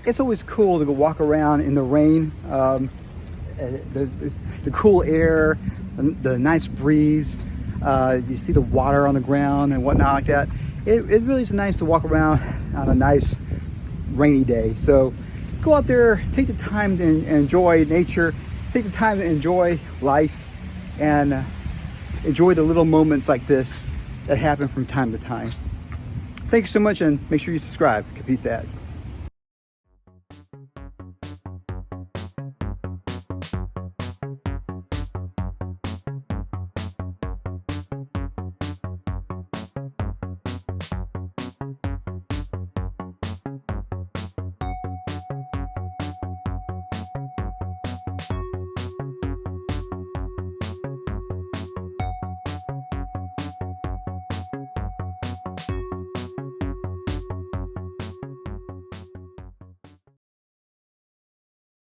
it's always cool to go walk around in the rain. The cool air, the nice breeze, you see the water on the ground and whatnot like that. It really is nice to walk around on a nice rainy day. So go out there, take the time to enjoy nature, take the time to enjoy life, and enjoy the little moments like this that happen from time to time. Thank you so much, and make sure you subscribe. Compete that.